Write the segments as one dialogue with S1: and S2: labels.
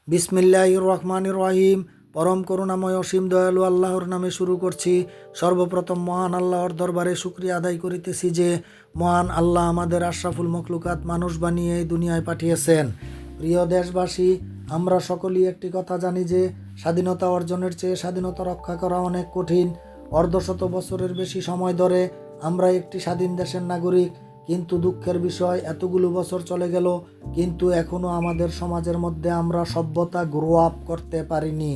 S1: বিসমিল্লাহির রহমানির রহিম। পরম করুণাময় অসীম দয়ালু আল্লাহর নামে শুরু করছি। সর্বপ্রথম মহান আল্লাহর দরবারে শুকরিয়া আদায় করিতেছি যে মহান আল্লাহ আমাদের আশরাফুল মখলুকাত মানুষ বানিয়ে এই দুনিয়ায় পাঠিয়েছেন। প্রিয় দেশবাসী, আমরা সকলেই একটি কথা জানি যে স্বাধীনতা অর্জনের চেয়ে স্বাধীনতা রক্ষা করা অনেক কঠিন। অর্ধশত বছরের বেশি সময় ধরে আমরা একটি স্বাধীন দেশের নাগরিক, কিন্তু দুঃখের বিষয় এতগুলো বছর চলে গেল, কিন্তু এখনও আমাদের সমাজের মধ্যে আমরা সভ্যতা গ্রো আপ করতে পারিনি।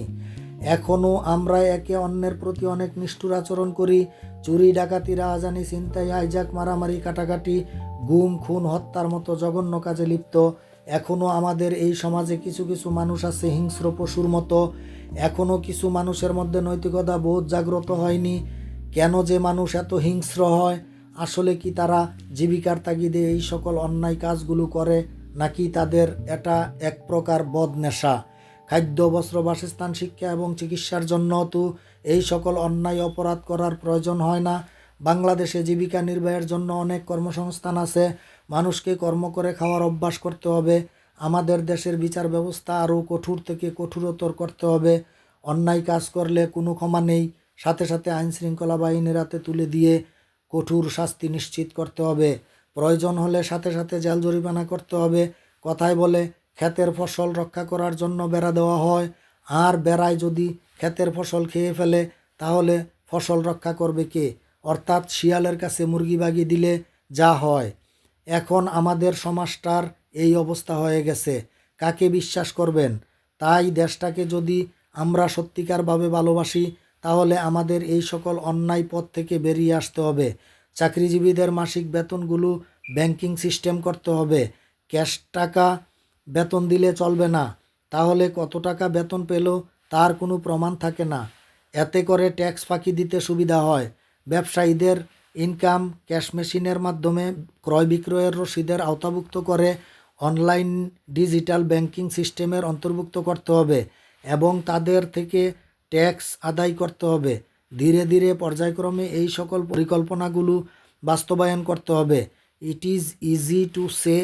S1: এখনও আমরা একে অন্যের প্রতি অনেক নিষ্ঠুর আচরণ করি। চুরি, ডাকাতি, রাহাজানি, ছিনতাই, হাইজাক, মারামারি, কাটাকাটি, গুম, খুন, হত্যার মতো জঘন্য কাজে লিপ্ত। এখনও আমাদের এই সমাজে কিছু কিছু মানুষ আছে হিংস্র পশুর মতো। এখনও কিছু মানুষের মধ্যে নৈতিকতা বোধ জাগ্রত হয়নি। কেন যে মানুষ এত হিংস্র হয়? আসলে কি তারা জীবিকার তাগিদে এই সকল অন্যায় কাজগুলো করে, নাকি তাদের এটা এক প্রকার বদনেশা? খাদ্য, বস্ত্র, বাসস্থান, শিক্ষা এবং চিকিৎসার জন্য তো এই সকল অন্যায় অপরাধ করার প্রয়োজন হয় না। বাংলাদেশে জীবিকা নির্বাহের জন্য অনেক কর্মসংস্থান আছে। মানুষকে কর্ম করে খাওয়ার অভ্যাস করতে হবে। আমাদের দেশের বিচার ব্যবস্থা আরও কঠোর থেকে কঠোরতর করতে হবে। অন্যায় কাজ করলে কোনো ক্ষমা নেই। সাথে সাথে আইন শৃঙ্খলা বাহিনীর হাতে তুলে দিয়ে কঠোর শাস্তি নিশ্চিত করতে হবে। প্রয়োজন হলে সাথে সাথে জেল জরিমানা করতে হবে। কথায় বলে ক্ষেতের ফসল রক্ষা করার জন্য বেড়া দেওয়া হয়, আর বেড়ায় যদি ক্ষেতের ফসল খেয়ে ফেলে তাহলে ফসল রক্ষা করবে কে? অর্থাৎ শিয়ালের কাছে মুরগি বাগি দিলে যা হয়। এখন আমাদের সমাজটার এই অবস্থা হয়ে গেছে। কাকে বিশ্বাস করবেন? তাই দেশটাকে যদি আমরা সত্যিকারভাবে ভালোবাসি তাহলে আমাদের এই সকল অন্যায় পথ থেকে বেরিয়ে আসতে হবে। চাকরিজীবীদের মাসিক বেতনগুলো ব্যাংকিং সিস্টেম করতে হবে। ক্যাশ টাকা বেতন দিলে চলবে না। তাহলে কত টাকা বেতন পেল তার কোনো প্রমাণ থাকে না। এতে করে ট্যাক্স ফাঁকি দিতে সুবিধা হয়। ব্যবসায়ীদের ইনকাম ক্যাশ মেশিনের মাধ্যমে ক্রয় বিক্রয়ের রসিদের আওতাভুক্ত করে অনলাইন ডিজিটাল ব্যাংকিং সিস্টেমের অন্তর্ভুক্ত করতে হবে এবং তাদের থেকে ট্যাক্স আদায় করতে হবে। ধীরে ধীরে পর্যায়ক্রমে এই সকল পরিকল্পনাগুলো বাস্তবায়ন করতে হবে। It is easy to say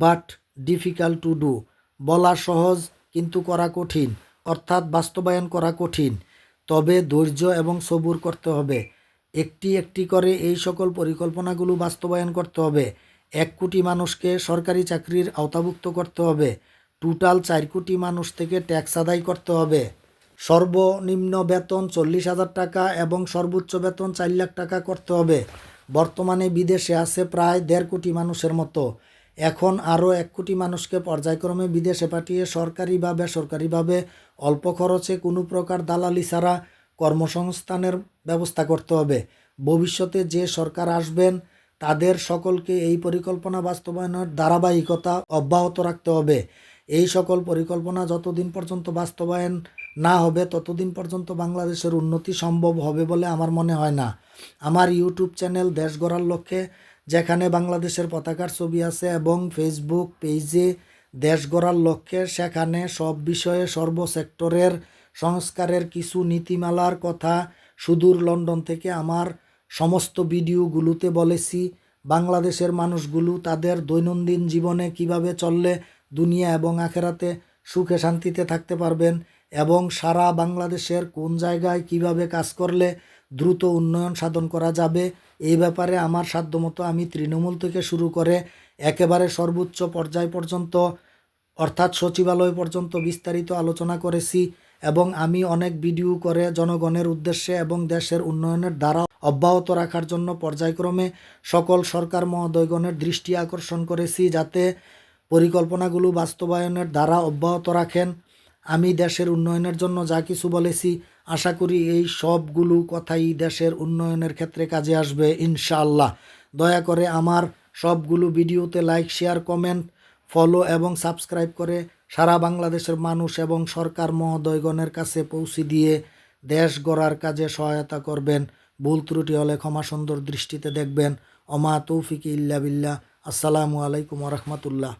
S1: but difficult to do. বলা সহজ কিন্তু করা কঠিন, অর্থাৎ বাস্তবায়ন করা কঠিন। তবে ধৈর্য এবং সবুর করতে হবে। একটি একটি করে এই সকল পরিকল্পনাগুলো বাস্তবায়ন করতে হবে। 1 কোটি মানুষকে সরকারি চাকরির আওতাভুক্ত করতে হবে। টোটাল 4 কোটি মানুষ থেকে ট্যাক্স আদায় করতে হবে। সর্বনিম্ন বেতন 40,000 টাকা এবং সর্বোচ্চ বেতন 4 লাখ টাকা করতে হবে। বর্তমানে বিদেশে আছে প্রায় 1.5 কোটি মানুষের মতো। এখন আরও 1 কোটি মানুষকে পর্যায়ক্রমে বিদেশে পাঠিয়ে সরকারি বা বেসরকারিভাবে অল্প খরচে কোনো প্রকার দালালি ছাড়া কর্মসংস্থানের ব্যবস্থা করতে হবে। ভবিষ্যতে যে সরকার আসবেন তাদের সকলকে এই পরিকল্পনা বাস্তবায়নের ধারাবাহিকতা অব্যাহত রাখতে হবে। এই সকল পরিকল্পনা যতদিন পর্যন্ত বাস্তবায়ন না হবে ততদিন পর্যন্ত বাংলাদেশের উন্নতি সম্ভব হবে বলে আমার মনে হয় না। আমার ইউটিউব চ্যানেল দেশ গড়ার লক্ষ্যে, যেখানে বাংলাদেশের পতাকার ছবি আছে, এবং ফেসবুক পেজে দেশ গড়ার লক্ষ্যে, সেখানে সব বিষয়ে সর্ব সেক্টরের সংস্কারের কিছু নীতিমালার কথা সুদূর লন্ডন থেকে আমার সমস্ত ভিডিওগুলোতে বলেছি। বাংলাদেশের মানুষগুলো তাদের দৈনন্দিন জীবনে কিভাবে চললে দুনিয়া এবং আখেরাতে সুখে শান্তিতে থাকতে পারবেন, এবং সারা বাংলাদেশের কোন জায়গায় কিভাবে কাজ করলে দ্রুত উন্নয়ন সাধন করা যাবে, এই ব্যাপারে আমার সাধ্যমতো আমি তৃণমূল থেকে শুরু করে একেবারে সর্বোচ্চ পর্যায় পর্যন্ত, অর্থাৎ সচিবালয় পর্যন্ত বিস্তারিত আলোচনা করেছি। এবং আমি অনেক ভিডিও করে জনগণের উদ্দেশ্যে এবং দেশের উন্নয়নের ধারা অব্যাহত রাখার জন্য পর্যায়ক্রমে সকল সরকার মহোদয়গণের দৃষ্টি আকর্ষণ করেছি, যাতে পরিকল্পনাগুলো বাস্তবায়নের ধারা অব্যাহত রাখেন। আমি দেশের উন্নয়নের জন্য যা কিছু বলেছি, আশা করি এই সবগুলো কথাই দেশের উন্নয়নের ক্ষেত্রে কাজে আসবে ইনশাআল্লাহ। দয়া করে আমার সবগুলো ভিডিওতে লাইক, শেয়ার, কমেন্ট, ফলো এবং সাবস্ক্রাইব করে সারা বাংলাদেশের মানুষ এবং সরকার মহোদয়গণের কাছে পৌঁছে দিয়ে দেশ গড়ার কাজে সহায়তা করবেন। ভুল ত্রুটি হলে ক্ষমা সুন্দর দৃষ্টিতে দেখবেন। ওমা তৌফিক ইল্লা বিল্লাহ। আসসালামু আলাইকুম ওয়া রাহমাতুল্লাহ।